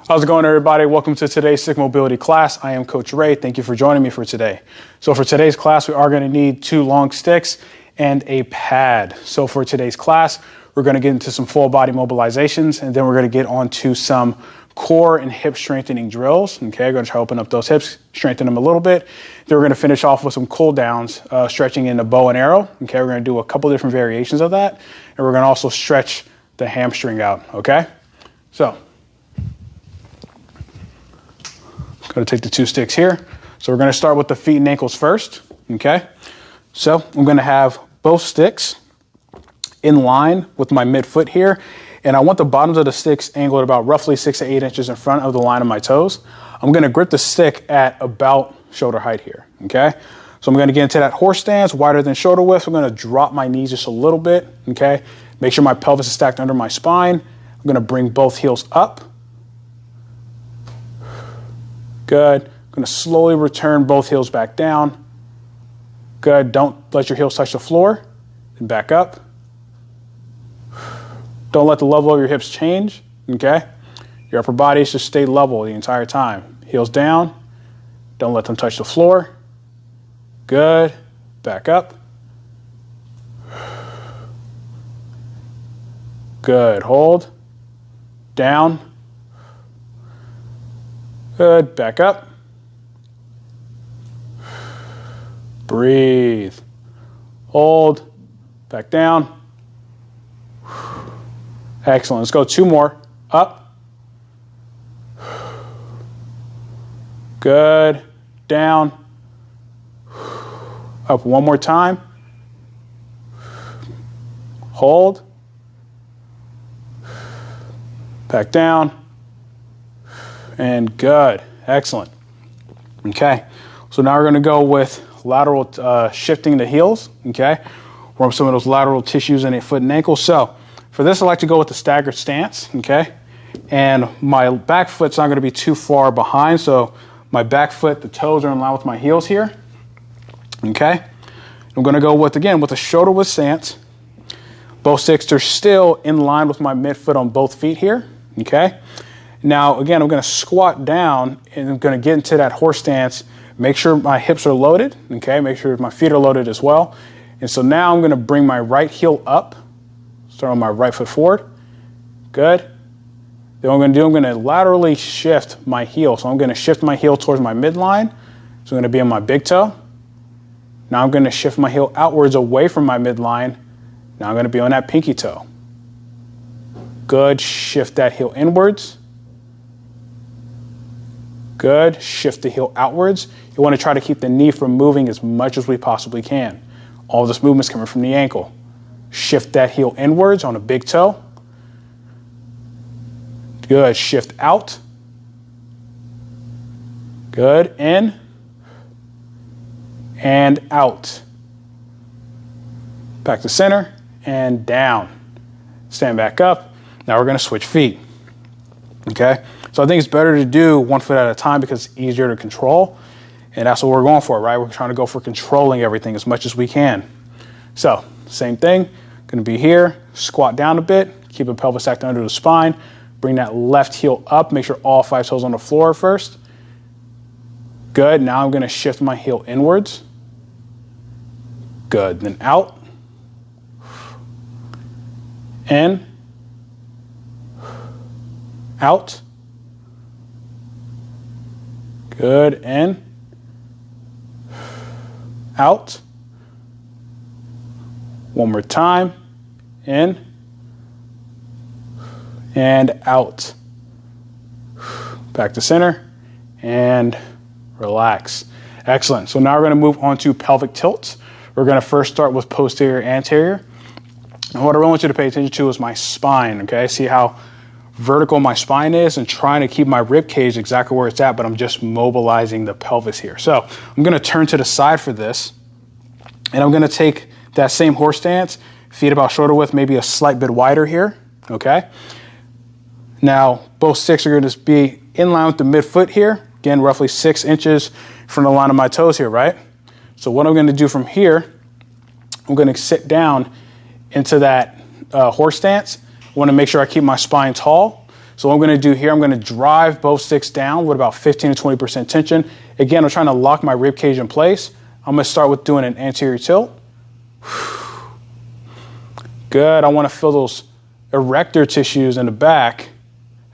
How's it going, everybody? Welcome to today's Stick Mobility class. I am Coach Ray. Thank you for joining me for today. So for today's class, we are going to need 2 long sticks and a pad. So for today's class, we're going to get into some full body mobilizations, and then we're going to get on to some core and hip strengthening drills. Okay, I'm going to try to open up those hips, strengthen them a little bit. Then we're going to finish off with some cool downs, stretching in the bow and arrow. Okay, we're going to do a couple different variations of that, and we're going to also stretch the hamstring out. Okay, so going to take the 2 sticks here. So we're going to start with the feet and ankles first. Okay, so I'm going to have both sticks in line with my midfoot here, and I want the bottoms of the sticks angled about roughly 6 to 8 inches in front of the line of my toes. I'm going to grip the stick at about shoulder height here. Okay, so I'm going to get into that horse stance, wider than shoulder width. I'm going to drop my knees just a little bit. Okay, make sure my pelvis is stacked under my spine. I'm going to bring both heels up. Good. I'm going to slowly return both heels back down. Good. Don't let your heels touch the floor. Then back up. Don't let the level of your hips change. Okay? Your upper body should stay level the entire time. Heels down. Don't let them touch the floor. Good. Back up. Good. Hold. Down. Good. Back up. Breathe. Hold. Back down. Excellent. Let's go 2 more. Up. Good. Down. Up 1 more time. Hold. Back down. And good. Excellent. Okay. So now we're going to go with lateral shifting the heels. Okay. Warm some of those lateral tissues in the foot and ankle. So for this, I like to go with the staggered stance. Okay. And my back foot's not going to be too far behind. So my back foot, the toes are in line with my heels here. Okay. I'm going to go with, again, with a shoulder width stance. Both sticks are still in line with my midfoot on both feet here. Okay. Now, again, I'm going to squat down and I'm going to get into that horse stance. Make sure my hips are loaded. Okay, make sure my feet are loaded as well. And so now I'm going to bring my right heel up. Start on my right foot forward. Good. Then what I'm going to do, I'm going to laterally shift my heel. So I'm going to shift my heel towards my midline. So I'm going to be on my big toe. Now I'm going to shift my heel outwards away from my midline. Now I'm going to be on that pinky toe. Good. Shift that heel inwards. Good. Shift the heel outwards. You want to try to keep the knee from moving as much as we possibly can. All this movement's coming from the ankle. Shift that heel inwards on a big toe. Good. Shift out. Good. In. And out. Back to center and down. Stand back up. Now we're going to switch feet. Okay? So I think it's better to do 1 foot at a time because it's easier to control. And that's what we're going for, right? We're trying to go for controlling everything as much as we can. So, same thing. Going to be here. Squat down a bit. Keep the pelvis stacked under the spine. Bring that left heel up. Make sure all 5 toes on the floor first. Good. Now I'm going to shift my heel inwards. Good. Then out. In. Out. Good. In. Out. 1 more time. In. And out. Back to center. And relax. Excellent. So now we're going to move on to pelvic tilts. We're going to first start with posterior anterior. And what I really want you to pay attention to is my spine. Okay. See how vertical my spine is, and trying to keep my rib cage exactly where it's at, but I'm just mobilizing the pelvis here. So I'm going to turn to the side for this, and I'm going to take that same horse stance, feet about shoulder width, maybe a slight bit wider here. Okay. Now both sticks are going to be in line with the midfoot here. Again, roughly 6 inches from the line of my toes here, right? So what I'm going to do from here, I'm going to sit down into that horse stance. I want to make sure I keep my spine tall. So what I'm going to do here, I'm going to drive both sticks down with about 15 to 20% tension. Again, I'm trying to lock my rib cage in place. I'm going to start with doing an anterior tilt. Good. I want to feel those erector tissues in the back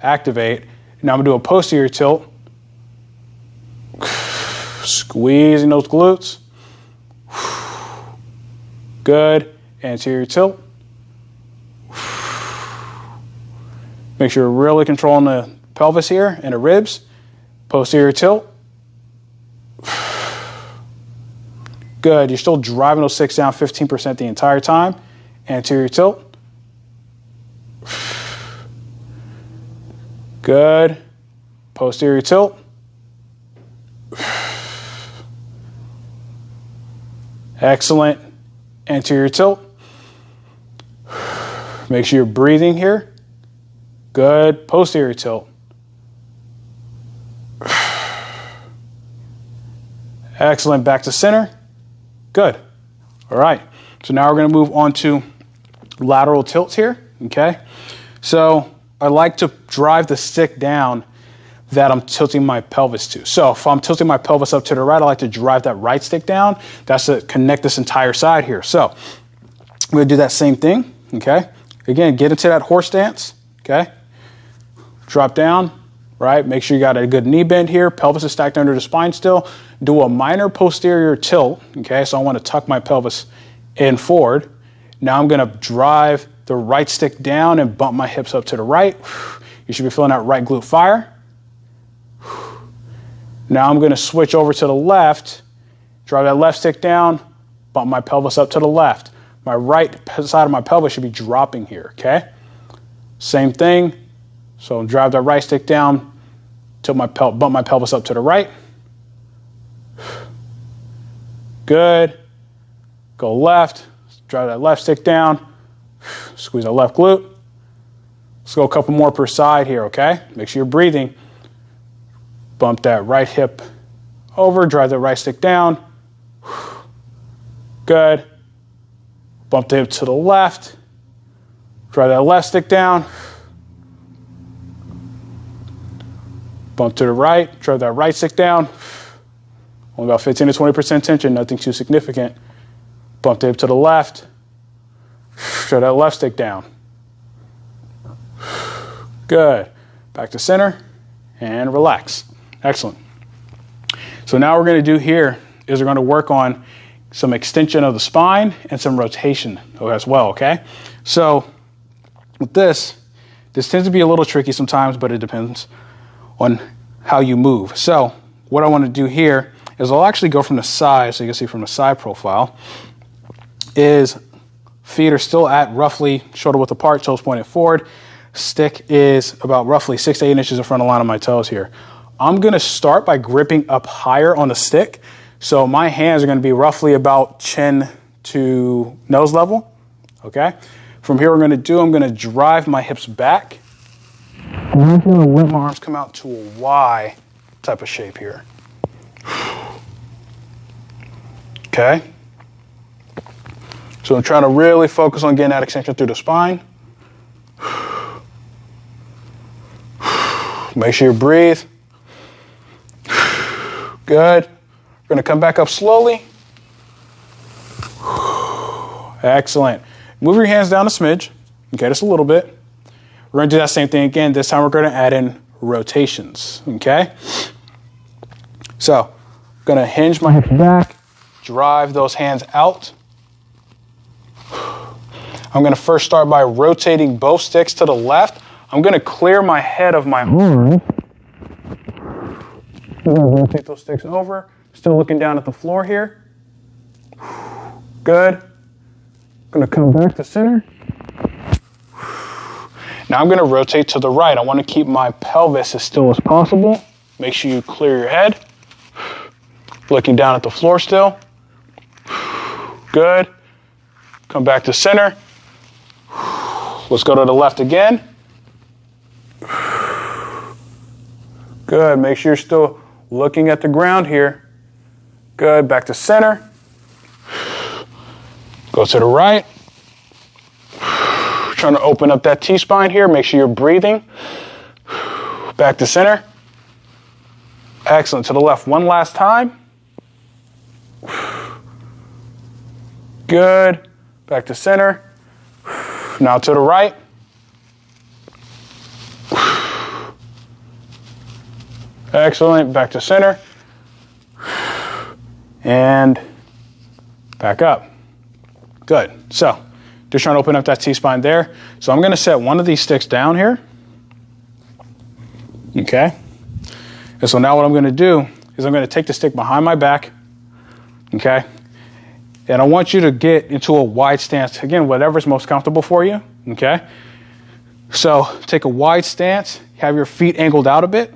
activate. Now I'm going to do a posterior tilt. Squeezing those glutes. Good. Anterior tilt. Make sure you're really controlling the pelvis here and the ribs. Posterior tilt. Good. You're still driving those sticks down 15% the entire time. Anterior tilt. Good. Posterior tilt. Excellent. Anterior tilt. Make sure you're breathing here. Good. Posterior tilt. Excellent. Back to center. Good. All right. So now we're going to move on to lateral tilts here. Okay. So I like to drive the stick down that I'm tilting my pelvis to. So if I'm tilting my pelvis up to the right, I like to drive that right stick down. That's to connect this entire side here. So I'm going to do that same thing. Okay. Again, get into that horse stance. Okay. Drop down, right? Make sure you got a good knee bend here. Pelvis is stacked under the spine still. Do a minor posterior tilt. Okay. So I want to tuck my pelvis in forward. Now I'm going to drive the right stick down and bump my hips up to the right. You should be feeling that right glute fire. Now I'm going to switch over to the left, drive that left stick down, bump my pelvis up to the left. My right side of my pelvis should be dropping here, okay? Same thing. So drive that right stick down, bump my pelvis up to the right. Good. Go left, drive that left stick down, squeeze that left glute. Let's go a couple more per side here, okay? Make sure you're breathing. Bump that right hip over, drive the right stick down. Good. Bump the hip to the left. Drive that left stick down. Bump to the right, drive that right stick down. Only about 15 to 20% tension, nothing too significant. Bump the hip to the left. Drive that left stick down. Good. Back to center and relax. Excellent. So now what we're going to do here is we're going to work on some extension of the spine and some rotation as well, okay? So with this tends to be a little tricky sometimes, but it depends on how you move. So what I want to do here is I'll actually go from the side, so you can see from the side profile, is feet are still at roughly shoulder width apart, toes pointed forward. Stick is about roughly 6 to 8 inches in front of the line of my toes here. I'm going to start by gripping up higher on the stick. So my hands are going to be roughly about chin to nose level. Okay. From here, I'm going to drive my hips back. And I'm going to let my arms come out to a Y type of shape here. Okay. So I'm trying to really focus on getting that extension through the spine. Make sure you breathe. Good. We're going to come back up slowly. Excellent. Move your hands down a smidge. Okay, just a little bit. We're going to do that same thing again. This time we're going to add in rotations. Okay? So, I'm going to hinge my hips back, drive those hands out. I'm going to first start by rotating both sticks to the left. I'm going to clear my head of my arms. I'm going to rotate those sticks over. Still looking down at the floor here. Good. I'm going to come back to center. Now I'm going to rotate to the right. I want to keep my pelvis as still as possible. Make sure you clear your head. Looking down at the floor still. Good. Come back to center. Let's go to the left again. Good. Make sure you're still looking at the ground here. Good. Back to center. Go to the right. Trying to open up that T-spine here. Make sure you're breathing. Back to center. Excellent. To the left one last time. Good. Back to center. Now to the right. Excellent. Back to center. And back up. Good. So, just trying to open up that T-spine there. So I'm going to set one of these sticks down here. Okay. And so now what I'm going to do is I'm going to take the stick behind my back. Okay. And I want you to get into a wide stance. Again, whatever's most comfortable for you. Okay. So take a wide stance. Have your feet angled out a bit.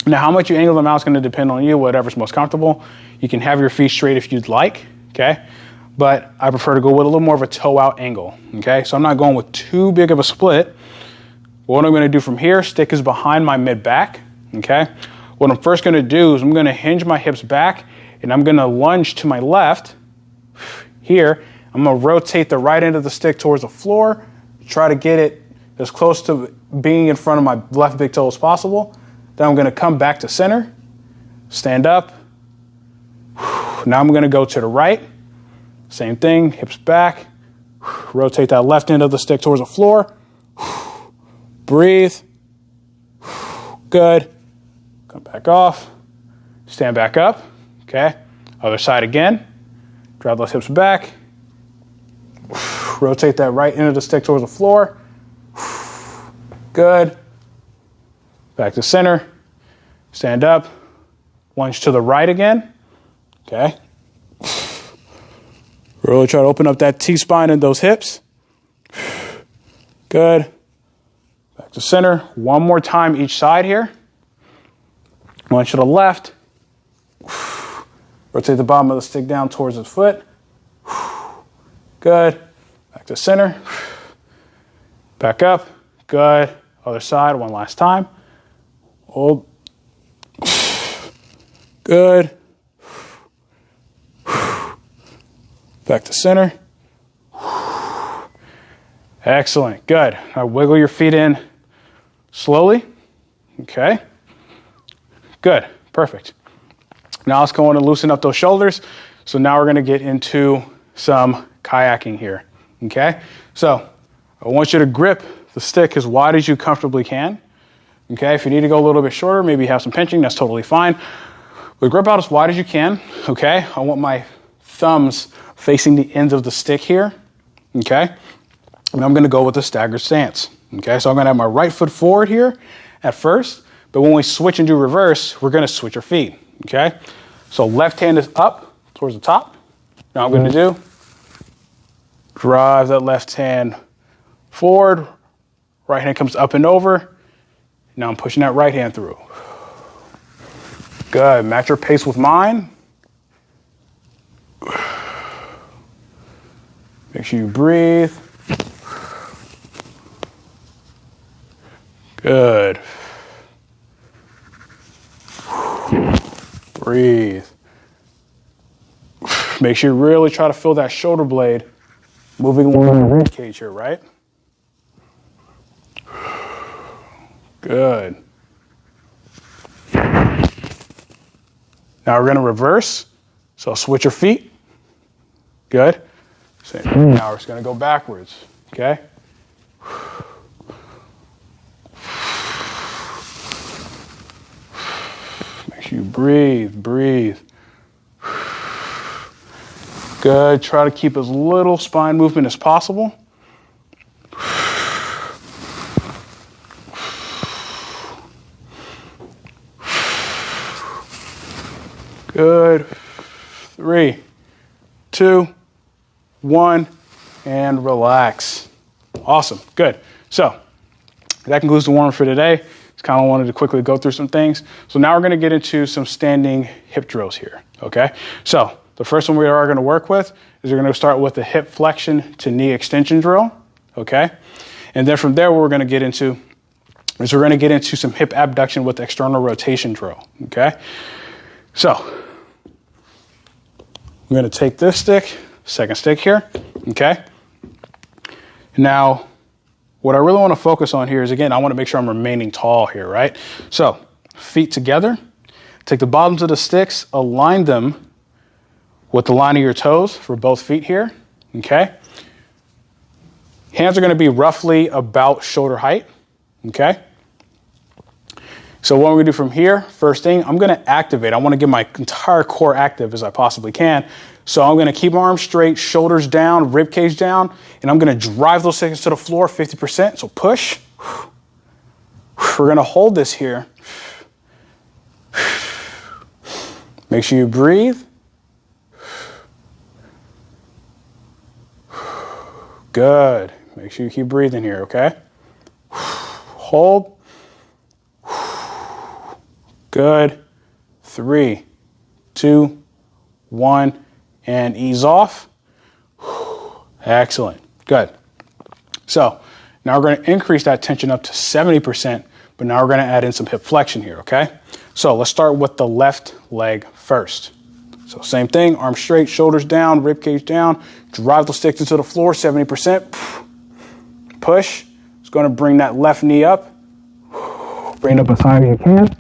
Now, how much you angle them out is going to depend on you, whatever's most comfortable. You can have your feet straight if you'd like, okay? But I prefer to go with a little more of a toe out angle, okay? So I'm not going with too big of a split. What I'm going to do from here, stick is behind my mid back, okay? What I'm first going to do is I'm going to hinge my hips back and I'm going to lunge to my left. Here, I'm going to rotate the right end of the stick towards the floor, try to get it as close to being in front of my left big toe as possible. Then I'm going to come back to center, stand up. Now I'm going to go to the right. Same thing, hips back. Rotate that left end of the stick towards the floor. Breathe. Good. Come back off. Stand back up. Okay. Other side again. Drive those hips back. Rotate that right end of the stick towards the floor. Good. Back to center. Stand up. Lunge to the right again. Okay. Really try to open up that T-spine and those hips. Good. Back to center. One more time each side here. Lunge to the left. Rotate the bottom of the stick down towards the foot. Good. Back to center. Back up. Good. Other side, one last time. Hold. Good. Back to center. Excellent. Good. Now wiggle your feet in slowly. Okay. Good. Perfect. Now let's go on and loosen up those shoulders. So now we're going to get into some kayaking here. Okay. So I want you to grip the stick as wide as you comfortably can. Okay. If you need to go a little bit shorter, maybe have some pinching, that's totally fine. But grip out as wide as you can. Okay. I want my thumbs facing the ends of the stick here. Okay. And I'm going to go with a staggered stance. Okay. So I'm going to have my right foot forward here at first. But when we switch and do reverse, we're going to switch our feet. Okay. So left hand is up towards the top. Now I'm going to do, drive that left hand forward. Right hand comes up and over. Now I'm pushing that right hand through. Good. Match your pace with mine. Make sure you breathe. Good. Breathe. Make sure you really try to feel that shoulder blade moving along the rib cage here, right? Good. Now we're going to reverse. So switch your feet. Good. Same. Now we're just going to go backwards. Okay. Make sure you breathe. Breathe. Good. Try to keep as little spine movement as possible. Good. 3, 2, 1, and relax. Awesome. Good. So that concludes the warm-up for today. Just kind of wanted to quickly go through some things. So now we're going to get into some standing hip drills here. Okay. So the first one we are going to work with is we're going to start with the hip flexion to knee extension drill. Okay. And then from there, what we're going to get into is we're going to get into some hip abduction with external rotation drill. Okay. So I'm going to take this stick, second stick here. Okay. Now what I really want to focus on here is, again, I want to make sure I'm remaining tall here, right? So feet together, take the bottoms of the sticks, align them with the line of your toes for both feet here, okay? Hands are going to be roughly about shoulder height, okay? So what we're going to do from here, first thing, I'm going to activate. I want to get my entire core active as I possibly can. So I'm going to keep my arms straight, shoulders down, rib cage down, and I'm going to drive those seconds to the floor 50%. So push. We're going to hold this here. Make sure you breathe. Good. Make sure you keep breathing here, okay? Hold. Good. 3, 2, 1, and ease off. Excellent. Good. So now we're going to increase that tension up to 70%, but now we're going to add in some hip flexion here, okay? So let's start with the left leg first. So same thing, arms straight, shoulders down, rib cage down, drive the sticks into the floor, 70%. Push. It's going to bring that left knee up. Bring it up as high as you can.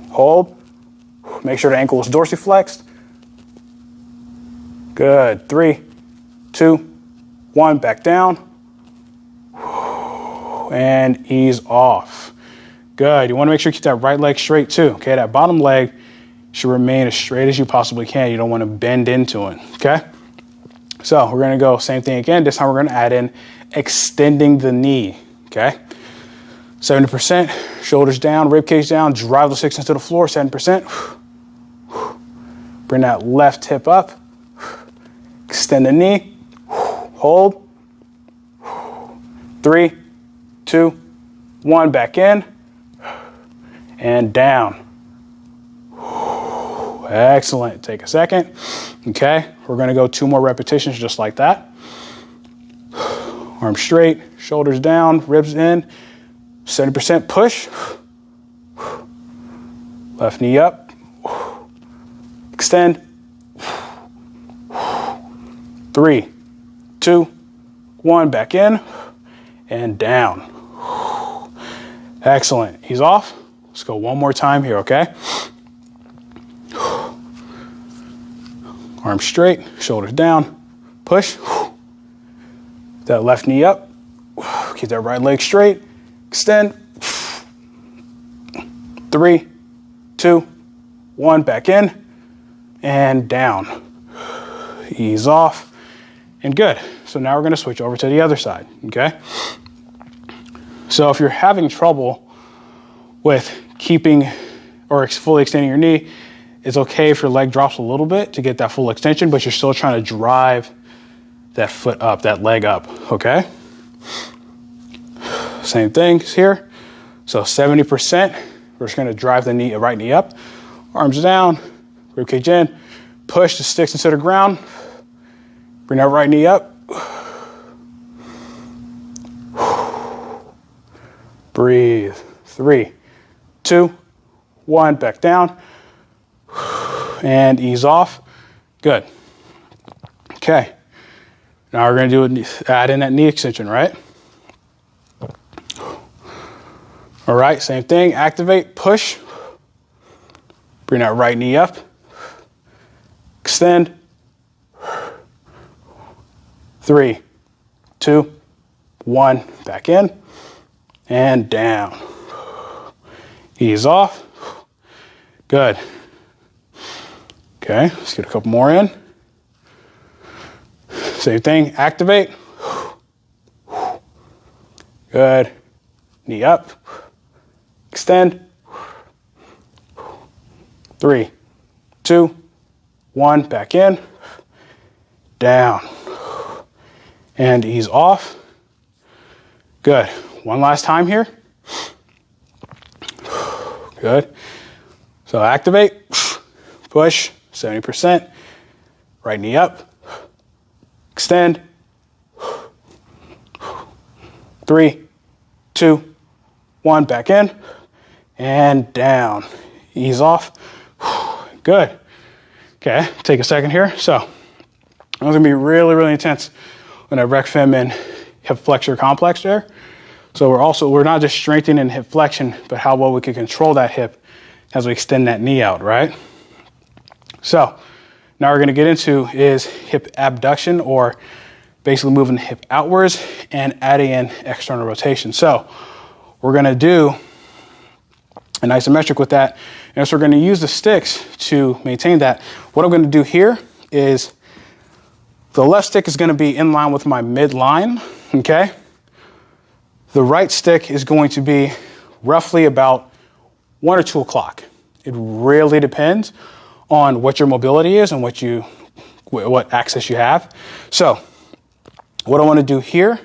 Hold. Make sure the ankle is dorsiflexed. Good. 3, 2, 1. Back down. And ease off. Good. You want to make sure you keep that right leg straight too. Okay, that bottom leg should remain as straight as you possibly can. You don't want to bend into it. Okay? So we're going to go same thing again. This time we're going to add in extending the knee. Okay? 70%, shoulders down, rib cage down, drive the six into the floor, 7%. Bring that left hip up. Extend the knee. Hold. 3, 2, 1, back in. And down. Excellent. Take a second. Okay, we're going to go 2 more repetitions just like that. Arms straight, shoulders down, ribs in. 70% push. Left knee up. Extend. 3, 2, 1, back in and down. Excellent. Ease off. Let's go one more time here, okay? Arms straight, shoulders down, push. That left knee up. Keep that right leg straight. Extend. 3, 2, 1, back in and down. Ease off. And good. So now we're going to switch over to the other side, okay? So if you're having trouble with keeping or fully extending your knee, it's okay if your leg drops a little bit to get that full extension, but you're still trying to drive that foot up, that leg up, okay? Same thing here. So 70%, we're just going to drive the knee, right knee up, arms down, ribcage in, push the sticks into the ground, bring that right knee up. Breathe. 3, 2, 1, back down. And ease off. Good. Okay. Now we're going to add in that knee extension, right? All right, same thing. Activate, push. Bring that right knee up. Extend. 3, 2, 1, back in and down. Ease off. Good. Okay, let's get a couple more in. Same thing, activate. Good. Knee up. Extend. 3, 2, 1, back in. Down. And ease off. Good. One last time here. Good. So activate. Push. 70%. Right knee up. Extend. 3, 2, 1, back in. And down. Ease off. Good. Okay, take a second here. So, it's going to be really, really intense when I rec fem in hip flexor complex there. So we're not just strengthening hip flexion, but how well we can control that hip as we extend that knee out, right? So now we're going to get into is hip abduction, or basically moving the hip outwards and adding in external rotation. So we're going to do an isometric with that, and so we're going to use the sticks to maintain that. What I'm going to do here is the left stick is going to be in line with my midline, okay? The right stick is going to be roughly about 1 or 2 o'clock. It really depends on what your mobility is and what access you have. So what I want to do here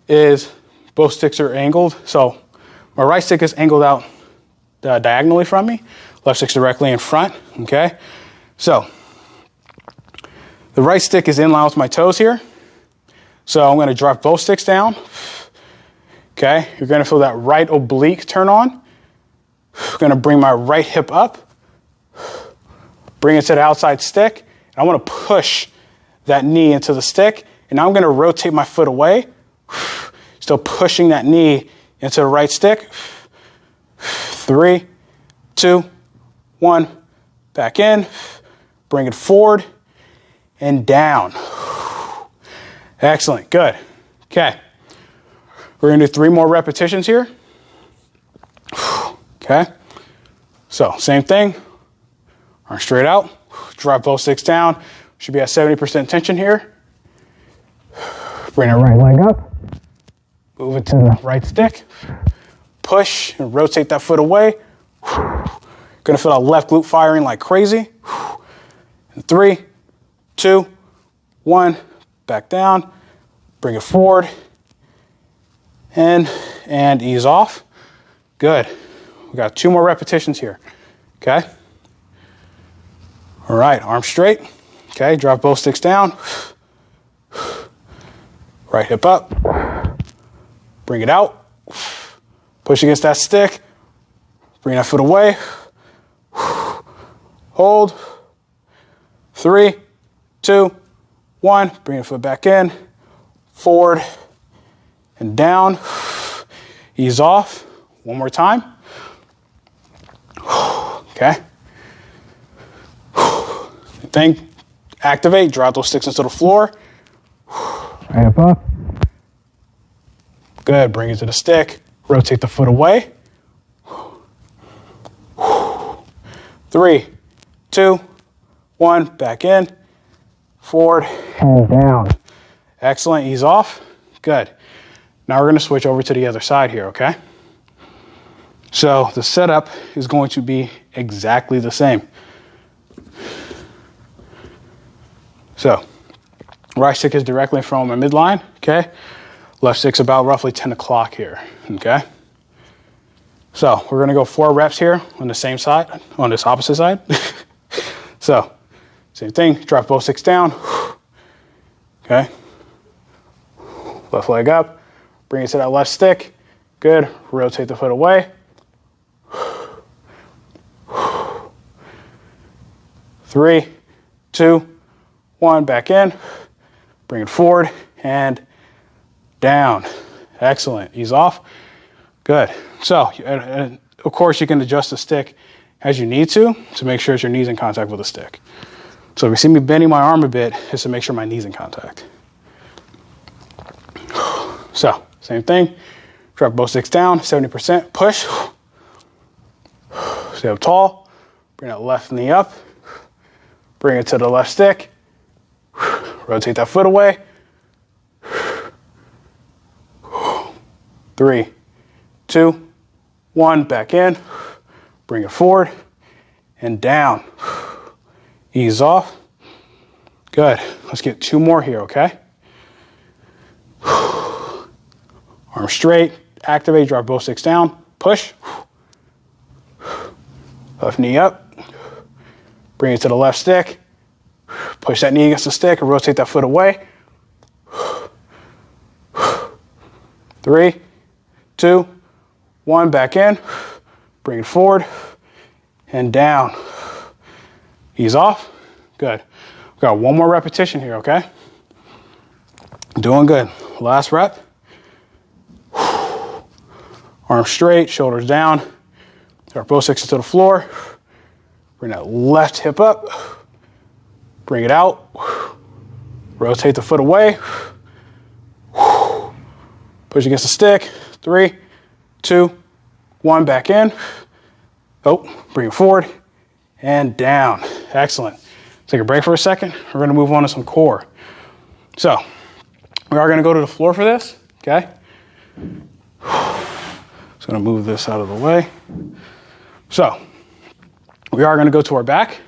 is both sticks are angled. So my right stick is angled out diagonally from me. Left stick's directly in front, okay? So the right stick is in line with my toes here. So I'm going to drop both sticks down. Okay, you're going to feel that right oblique turn on. I'm going to bring my right hip up, bring it to the outside stick, and I want to push that knee into the stick, and now I'm going to rotate my foot away, still pushing that knee into the right stick. 3, 2, 1, back in, bring it forward, and down. Excellent, good. Okay. We're going to do 3 more repetitions here. Okay. So same thing. Arm straight out. Drop both sticks down. Should be at 70% tension here. Bring that right leg up. Move it to the right stick. Push and rotate that foot away. Going to feel that left glute firing like crazy. And 3, 2, 1. Back down. Bring it forward. And ease off. Good. We got 2 more repetitions here. Okay. All right, arms straight. Okay, drop both sticks down. Right hip up. Bring it out. Push against that stick. Bring that foot away. Hold. 3, 2, 1. Bring the foot back in. Forward. And down, ease off. 1 more time. Okay. Thing, activate, drop those sticks into the floor. Right up. Good, bring it to the stick. Rotate the foot away. 3, 2, 1, back in. Forward and down. Excellent, ease off. Good. Now we're going to switch over to the other side here, okay? So the setup is going to be exactly the same. So right stick is directly in front of my midline, okay? Left stick's about roughly 10 o'clock here, okay? So we're going to go 4 reps here on the same side, on this opposite side. So same thing, drop both sticks down, okay? Left leg up. Bring it to that left stick. Good. Rotate the foot away. 3, 2, 1. Back in. Bring it forward and down. Excellent. Ease off. Good. So, of course, you can adjust the stick as you need to make sure your knee's in contact with the stick. So if you see me bending my arm a bit, it's to make sure my knee's in contact. So, same thing. Drop both sticks down, 70%. Push. Stay up tall. Bring that left knee up. Bring it to the left stick. Rotate that foot away. 3, 2, 1. Back in. Bring it forward and down. Ease off. Good. Let's get 2 more here, okay? Arm straight. Activate. Drop both sticks down. Push. Left knee up. Bring it to the left stick. Push that knee against the stick and rotate that foot away. 3, 2, 1. Back in. Bring it forward and down. Ease off. Good. We've got 1 more repetition here, okay? Doing good. Last rep. Arms straight, shoulders down. Our both sixes to the floor. Bring that left hip up. Bring it out. Rotate the foot away. Push against the stick. 3, 2, 1. Back in. Oh, bring it forward and down. Excellent. Take a break for a second. We're going to move on to some core. So we are going to go to the floor for this. Okay. Just going to move this out of the way. So we are going to go to our back.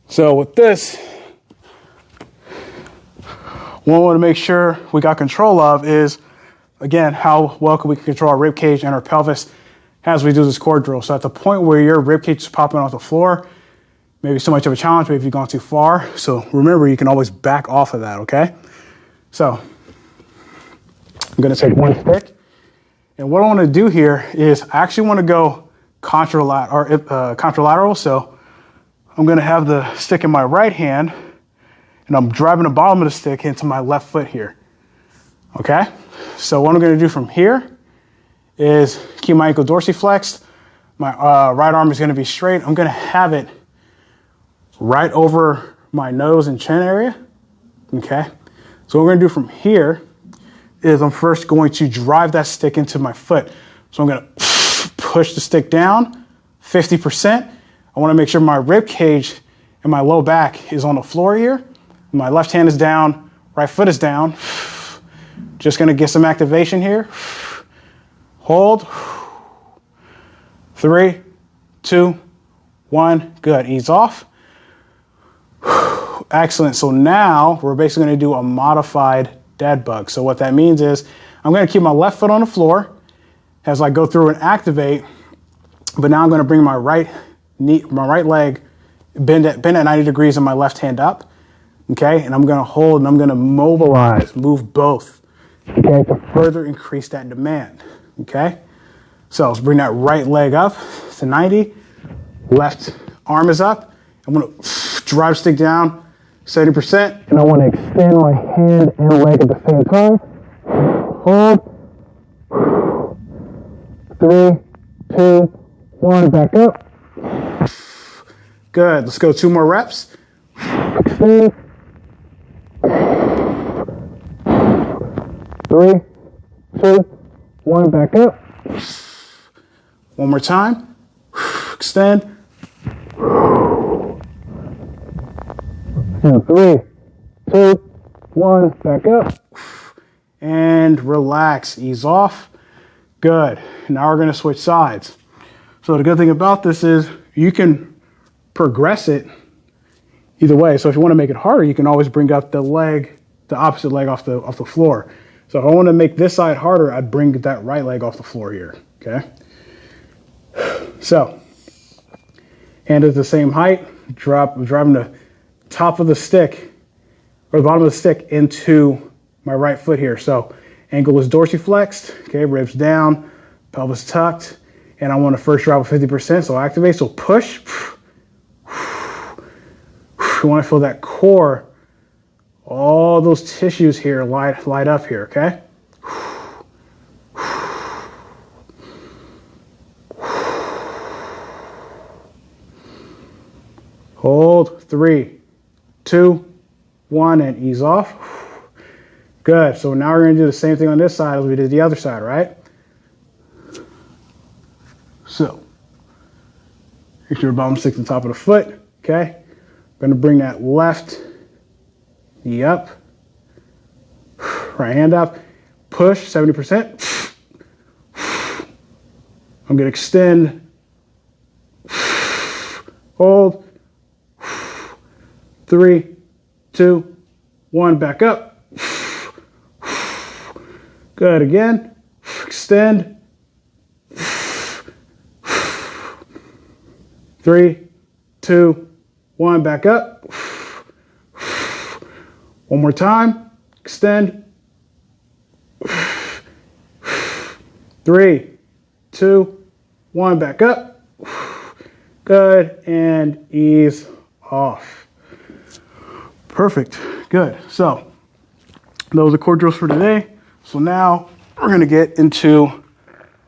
So with this, what we want to make sure we got control of is, again, how well can we control our rib cage and our pelvis as we do this core drill. So at the point where your rib cage is popping off the floor, maybe so much of a challenge, maybe you've gone too far. So remember, you can always back off of that, okay? So I'm going to take one stick. And what I want to do here is I actually want to go contralateral. So I'm going to have the stick in my right hand, and I'm driving the bottom of the stick into my left foot here. Okay? So what I'm going to do from here is keep my ankle dorsiflexed. My right arm is going to be straight. I'm going to have it right over my nose and chin area. Okay? So what we're going to do from here is I'm first going to drive that stick into my foot. So I'm going to push the stick down 50%. I want to make sure my rib cage and my low back is on the floor here. My left hand is down, right foot is down. Just going to get some activation here. Hold. 3, 2, 1. Good. Ease off. Excellent. So now we're basically going to do a modified dead bug. So what that means is I'm going to keep my left foot on the floor as I go through and activate, but now I'm going to bring my right knee, my right leg, bend at 90 degrees and my left hand up. Okay, and I'm going to hold and I'm going to mobilize, move both, okay, to further increase that demand. Okay, so let's bring that right leg up to 90, left arm is up. I'm going to drive stick down 70%, and I want to extend my hand and leg at the same time. Hold. 3, 2, 1, back up. Good. Let's go 2 more reps. Extend. 3, 2, 1, back up. One more time. Extend. And 3, 2, 1, back up. And relax, ease off. Good. Now we're going to switch sides. So the good thing about this is you can progress it either way. So if you want to make it harder, you can always bring up the leg, the opposite leg off the floor. So if I want to make this side harder, I'd bring that right leg off the floor here. Okay. So hand is the same height. Driving the top of the stick or the bottom of the stick into my right foot here. So ankle is dorsiflexed. Okay, ribs down, pelvis tucked, and I want to first drive with 50%. So activate. So push. You want to feel that core. All those tissues here light up here, okay? Hold. 3, 2, 1, and ease off. Good. So now we're going to do the same thing on this side as we did the other side, right? So, make sure your bottom stick to the top of the foot, okay? Going to bring that left knee up, right hand up, push 70%. I'm going to extend, hold, 3, 2, 1, back up. Good, again, extend, 3, 2, 1, back up. One more time, extend. 3, 2, 1, back up. Good, and ease off. Perfect, good. So those are core drills for today. So now we're going to get into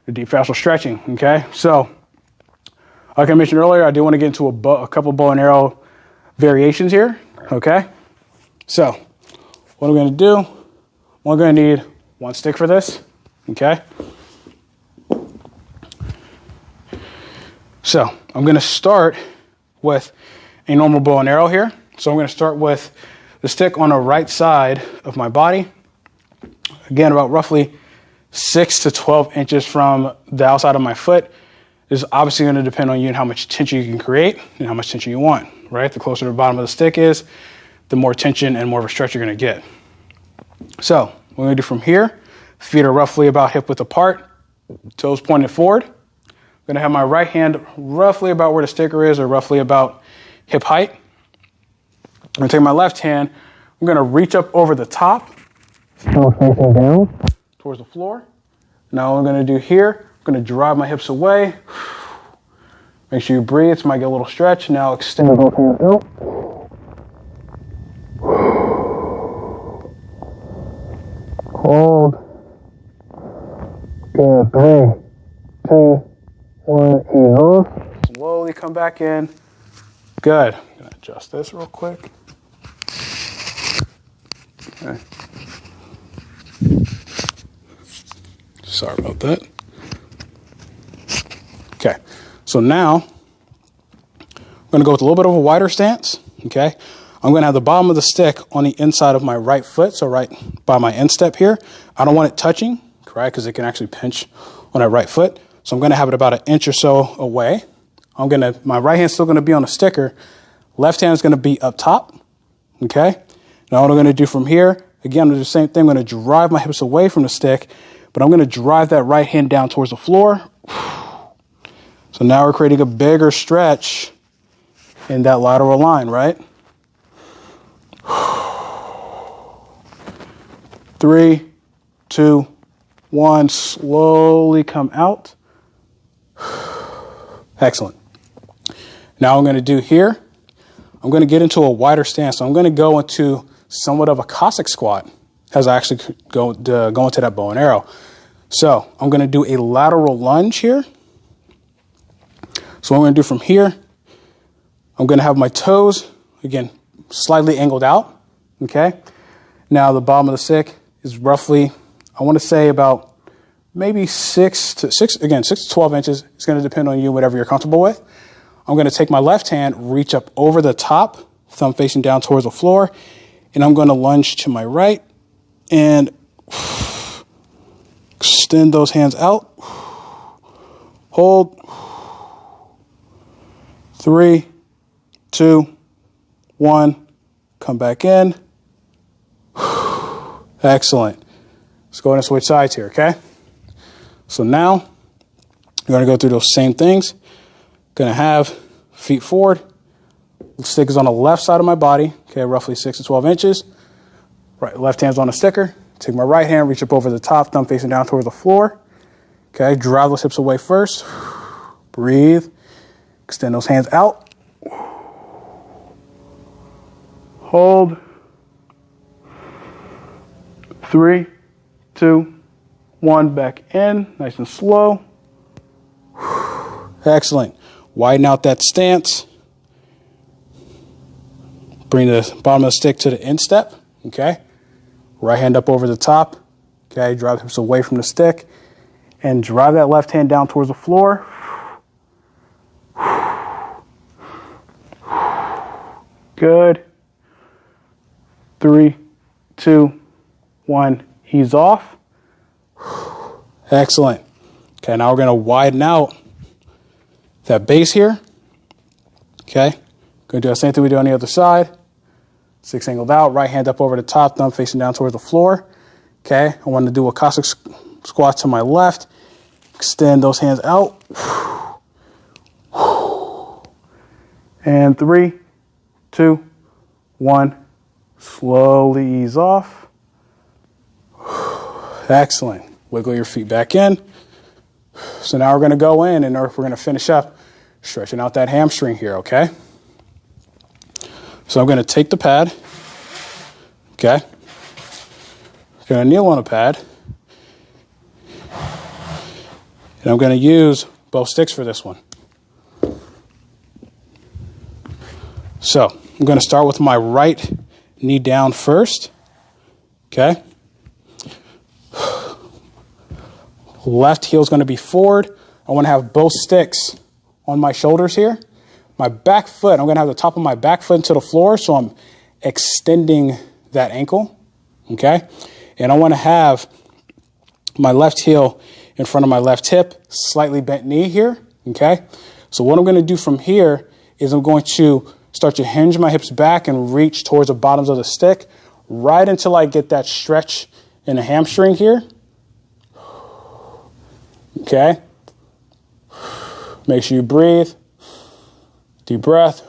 the deep fascial stretching, okay? So, like I mentioned earlier, I do want to get into a couple bow and arrow variations here, okay? So, what I'm going to do, we're going to need one stick for this, okay? So, I'm going to start with a normal bow and arrow here. So I'm going to start with the stick on the right side of my body. Again, about roughly 6 to 12 inches from the outside of my foot. This is obviously going to depend on you and how much tension you can create and how much tension you want, right? The closer to the bottom of the stick is, the more tension and more of a stretch you're going to get. So what we're going to do from here, feet are roughly about hip width apart, toes pointed forward. I'm going to have my right hand roughly about where the sticker is, or roughly about hip height. I'm going to take my left hand, I'm going to reach up over the top, still facing down towards the floor. Now what I'm going to do here, I'm going to drive my hips away. Make sure you breathe, so you might get a little stretch. Now extend both hands out. Hold. Good, 3, 2, 1, ease off. Slowly come back in. Good. I'm going to adjust this real quick. Okay. Sorry about that. Okay. So now, I'm going to go with a little bit of a wider stance. Okay. I'm going to have the bottom of the stick on the inside of my right foot, so right by my instep here. I don't want it touching, right, because it can actually pinch on that right foot. So I'm going to have it about an inch or so away. My right hand's still going to be on the sticker. Left hand is going to be up top. Okay. Now what I'm going to do from here, again, I'm going to do the same thing. I'm going to drive my hips away from the stick, but I'm going to drive that right hand down towards the floor. So now we're creating a bigger stretch in that lateral line, right? 3, 2, 1, slowly come out. Excellent. Now what I'm going to do here, I'm going to get into a wider stance. So I'm going to go into somewhat of a Cossack squat as I actually go into that bow and arrow. So I'm going to do a lateral lunge here. So what I'm going to do from here, I'm going to have my toes, again, slightly angled out. Okay. Now the bottom of the stick is roughly, I want to say about maybe 6 to 12 inches. It's going to depend on you, whatever you're comfortable with. I'm going to take my left hand, reach up over the top, thumb facing down towards the floor, and I'm going to lunge to my right and extend those hands out. Hold. 3, 2, 1. Come back in. Excellent. Let's go ahead and switch sides here, okay? So now, you're going to go through those same things. Going to have feet forward. The stick is on the left side of my body, okay, roughly 6 to 12 inches. Right, left hand's on the sticker. Take my right hand, reach up over the top, thumb facing down towards the floor. Okay, drive those hips away first. Breathe. Extend those hands out. Hold. 3, 2, 1, back in, nice and slow. Excellent. Widen out that stance. Bring the bottom of the stick to the instep. Okay. Right hand up over the top. Okay. Drive hips away from the stick. And drive that left hand down towards the floor. Good. 3, 2, 1. Ease off. Excellent. Okay, now we're going to widen out that base here. Okay. Going to do the same thing we do on the other side. 6 angled out, right hand up over the top, thumb facing down towards the floor. Okay. I want to do a Cossack squat to my left. Extend those hands out. And 3, 2, 1. Slowly ease off. Excellent. Wiggle your feet back in. So now we're going to go in and we're going to finish up stretching out that hamstring here, okay? So I'm going to take the pad, okay? I'm going to kneel on a pad. And I'm going to use both sticks for this one. So I'm going to start with my right knee down first. Okay. Left heel is going to be forward. I want to have both sticks on my shoulders here. My back foot, I'm going to have the top of my back foot into the floor, so I'm extending that ankle. Okay. And I want to have my left heel in front of my left hip, slightly bent knee here. Okay. So what I'm going to do from here is I'm going to start to hinge my hips back and reach towards the bottoms of the stick right until I get that stretch in the hamstring here. Okay. Make sure you breathe. Deep breath.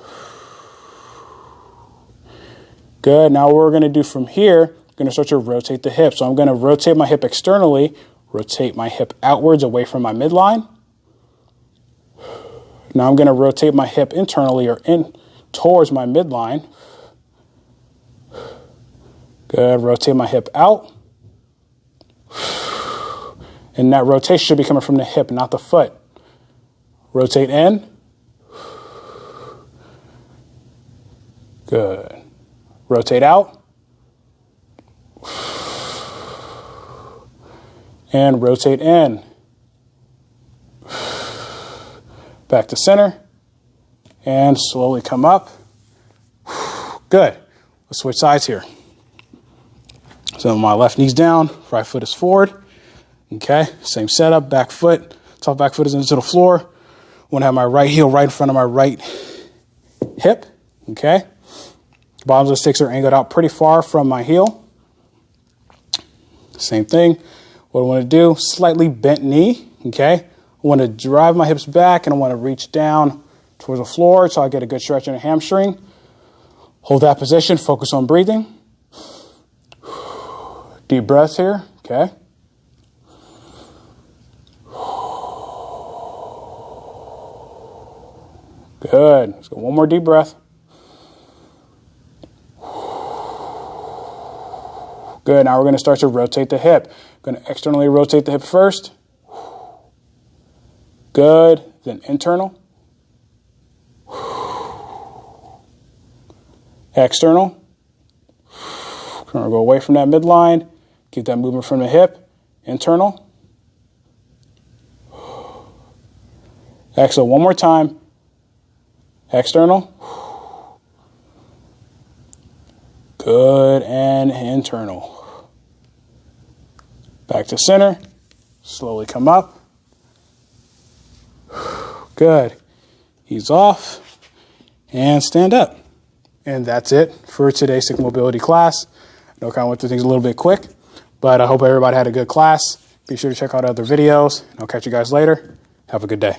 Good. Now what we're going to do from here, I'm going to start to rotate the hip. So I'm going to rotate my hip externally, rotate my hip outwards away from my midline. Now I'm going to rotate my hip internally or in towards my midline. Good. Rotate my hip out. And that rotation should be coming from the hip, not the foot. Rotate in. Good. Rotate out. And rotate in. Back to center. And slowly come up. Good. Let's switch sides here. So my left knee's down, right foot is forward. Okay, same setup, back foot, top back foot is into the floor. I want to have my right heel right in front of my right hip. Okay, bottoms of the sticks are angled out pretty far from my heel. Same thing. What I want to do, slightly bent knee. Okay, I want to drive my hips back and I want to reach down towards the floor so I get a good stretch in the hamstring. Hold that position, focus on breathing. Deep breaths here. Okay. Good. Let's go one more deep breath. Good. Now we're going to start to rotate the hip. Going to externally rotate the hip first. Good. Then internal. External. Going to go away from that midline. Keep that movement from the hip. Internal. Exhale one more time. External. Good. And internal. Back to center. Slowly come up. Good. Ease off. And stand up. And that's it for today's stick mobility class. I know I kind of went through things a little bit quick, but I hope everybody had a good class. Be sure to check out other videos. And I'll catch you guys later. Have a good day.